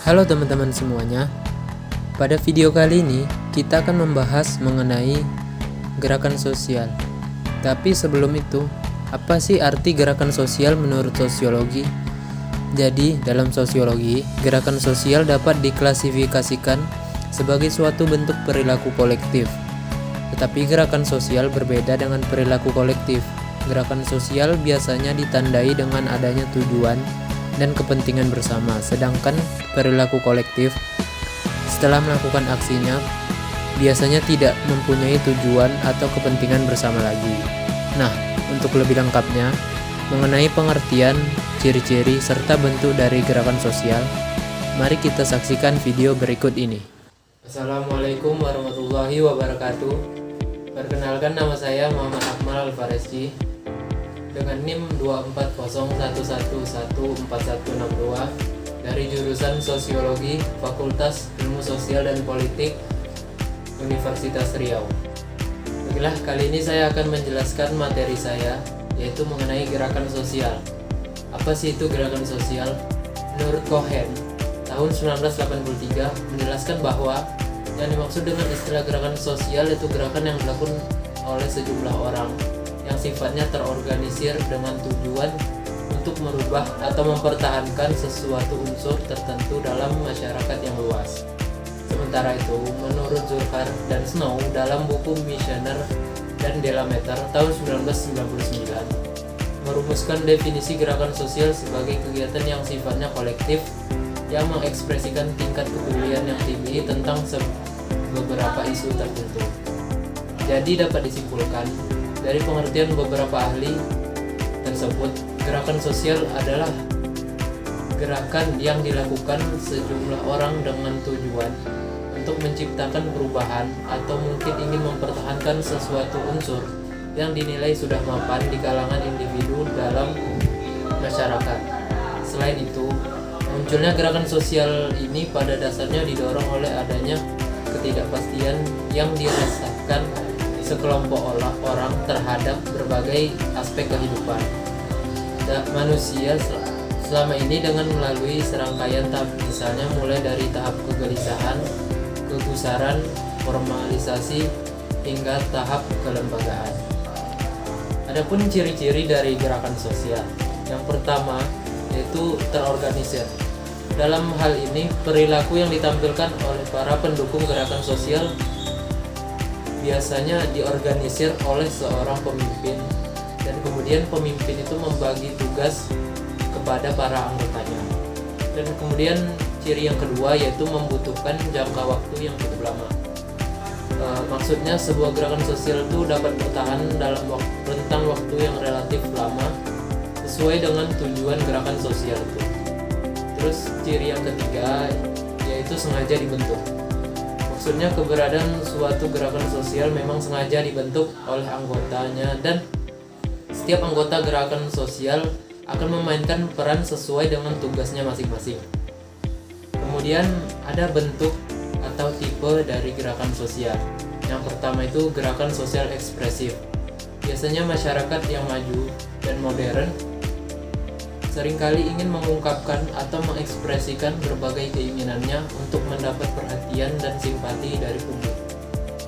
Halo teman-teman semuanya. Pada video kali ini kita akan membahas mengenai gerakan sosial. Tapi sebelum itu, apa sih arti gerakan sosial menurut sosiologi? Jadi, dalam sosiologi, gerakan sosial dapat diklasifikasikan sebagai suatu bentuk perilaku kolektif. Tetapi gerakan sosial berbeda dengan perilaku kolektif. Gerakan sosial biasanya ditandai dengan adanya tujuan dan kepentingan bersama, sedangkan perilaku kolektif setelah melakukan aksinya biasanya tidak mempunyai tujuan atau kepentingan bersama lagi. Nah, untuk lebih lengkapnya mengenai pengertian, ciri-ciri, serta bentuk dari gerakan sosial, mari kita saksikan video berikut ini. Assalamualaikum warahmatullahi wabarakatuh. Perkenalkan, nama saya Muhammad Akmal Al-Faresji dengan NIM 24011114162 dari jurusan Sosiologi Fakultas Ilmu Sosial dan Politik Universitas Riau. Baiklah, kali ini saya akan menjelaskan materi saya, yaitu mengenai gerakan sosial. Apa sih itu gerakan sosial? Menurut Cohen, tahun 1983 menjelaskan bahwa yang dimaksud dengan istilah gerakan sosial itu gerakan yang dilakukan oleh sejumlah orang yang sifatnya terorganisir dengan tujuan untuk merubah atau mempertahankan sesuatu unsur tertentu dalam masyarakat yang luas. Sementara itu, menurut Zurkar dan Snow dalam buku Missioner dan Delameter tahun 1999 merumuskan definisi gerakan sosial sebagai kegiatan yang sifatnya kolektif yang mengekspresikan tingkat kepedulian yang tinggi tentang beberapa isu tertentu. Jadi dapat disimpulkan dari pengertian beberapa ahli tersebut, gerakan sosial adalah gerakan yang dilakukan sejumlah orang dengan tujuan untuk menciptakan perubahan atau mungkin ingin mempertahankan sesuatu unsur yang dinilai sudah mapan di kalangan individu dalam masyarakat. Selain itu, munculnya gerakan sosial ini pada dasarnya didorong oleh adanya ketidakpastian yang dirasakan sekelompok orang terhadap berbagai aspek kehidupan manusia selama ini dengan melalui serangkaian tahap, misalnya mulai dari tahap kegelisahan, kegusaran, formalisasi, hingga tahap kelembagaan. Adapun ciri-ciri dari gerakan sosial, yang pertama yaitu terorganisir. Dalam hal ini, perilaku yang ditampilkan oleh para pendukung gerakan sosial biasanya diorganisir oleh seorang pemimpin, dan kemudian pemimpin itu membagi tugas kepada para anggotanya. Dan kemudian ciri yang kedua yaitu membutuhkan jangka waktu yang cukup lama. Maksudnya sebuah gerakan sosial itu dapat bertahan dalam rentang waktu yang relatif lama sesuai dengan tujuan gerakan sosial itu. Terus ciri yang ketiga yaitu sengaja dibentuk. Maksudnya keberadaan suatu gerakan sosial memang sengaja dibentuk oleh anggotanya, dan setiap anggota gerakan sosial akan memainkan peran sesuai dengan tugasnya masing-masing. Kemudian ada bentuk atau tipe dari gerakan sosial. Yang pertama itu gerakan sosial ekspresif. Biasanya masyarakat yang maju dan modern seringkali ingin mengungkapkan atau mengekspresikan berbagai keinginannya untuk mendapat perhatian dan simpati dari publik.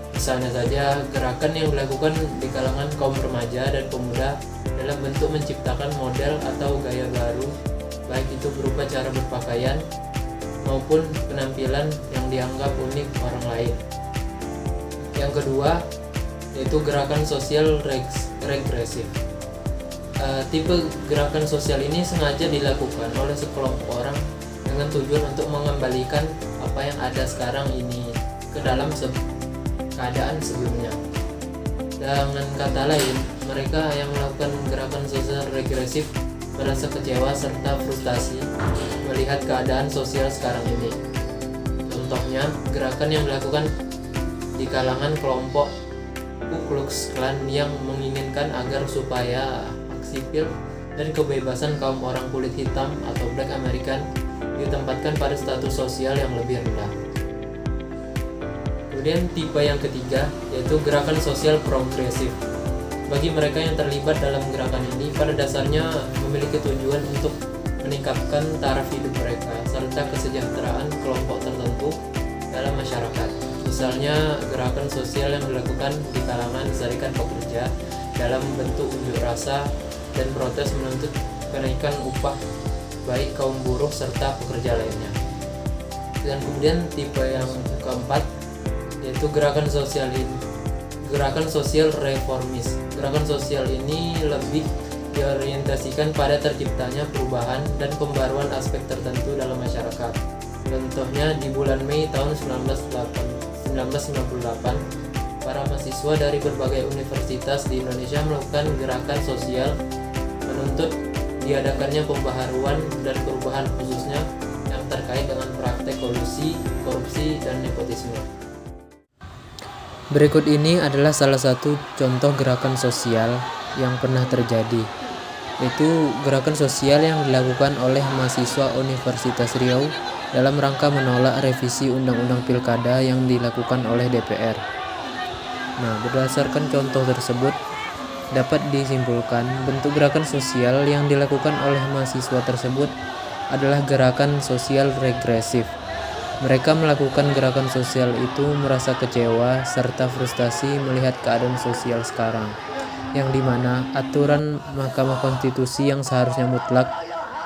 Misalnya saja gerakan yang dilakukan di kalangan kaum remaja dan pemuda dalam bentuk menciptakan model atau gaya baru, baik itu berupa cara berpakaian maupun penampilan yang dianggap unik orang lain. Yang kedua yaitu gerakan sosial regresif. Tipe gerakan sosial ini sengaja dilakukan oleh sekelompok orang dengan tujuan untuk mengembalikan apa yang ada sekarang ini ke dalam keadaan sebelumnya. Dengan kata lain, mereka yang melakukan gerakan sosial regresif merasa kecewa serta frustasi melihat keadaan sosial sekarang ini. Contohnya, gerakan yang dilakukan di kalangan kelompok Ku Klux Klan yang menginginkan agar supaya sipil dan kebebasan kaum orang kulit hitam atau Black American ditempatkan pada status sosial yang lebih rendah. Kemudian tipe yang ketiga yaitu gerakan sosial progresif. Bagi mereka yang terlibat dalam gerakan ini pada dasarnya memiliki tujuan untuk meningkatkan taraf hidup mereka serta serta kesejahteraan kelompok tertentu dalam masyarakat. Misalnya gerakan sosial yang dilakukan di kalangan serikat pekerja dalam bentuk unjuk rasa dan protes menuntut kenaikan upah baik kaum buruh serta pekerja lainnya. Dan kemudian tipe yang keempat yaitu gerakan sosial reformis. Gerakan sosial ini lebih diorientasikan pada terciptanya perubahan dan pembaruan aspek tertentu dalam masyarakat. Contohnya di bulan Mei tahun 1998, para mahasiswa dari berbagai universitas di Indonesia melakukan gerakan sosial menuntut diadakannya pembaharuan dan perubahan khususnya yang terkait dengan praktek kolusi, korupsi, dan nepotisme. Berikut ini adalah salah satu contoh gerakan sosial yang pernah terjadi, yaitu gerakan sosial yang dilakukan oleh mahasiswa Universitas Riau dalam rangka menolak revisi Undang-Undang Pilkada yang dilakukan oleh DPR. Nah, berdasarkan contoh tersebut, dapat disimpulkan bentuk gerakan sosial yang dilakukan oleh mahasiswa tersebut adalah gerakan sosial regresif. Mereka melakukan gerakan sosial itu merasa kecewa serta frustasi melihat keadaan sosial sekarang, yang dimana aturan Mahkamah Konstitusi yang seharusnya mutlak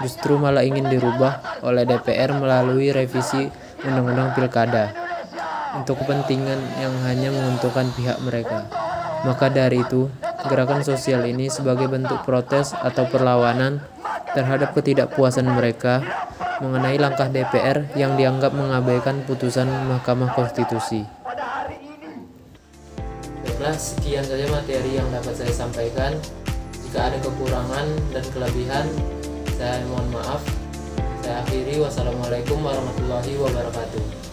justru malah ingin dirubah oleh DPR melalui revisi Undang-Undang Pilkada untuk kepentingan yang hanya menguntungkan pihak mereka. Maka dari itu, gerakan sosial ini sebagai bentuk protes atau perlawanan terhadap ketidakpuasan mereka mengenai langkah DPR yang dianggap mengabaikan putusan Mahkamah Konstitusi. Baiklah, sekian saja materi yang dapat saya sampaikan. Jika ada kekurangan dan kelebihan, saya mohon maaf. Saya akhiri. Wassalamualaikum warahmatullahi wabarakatuh.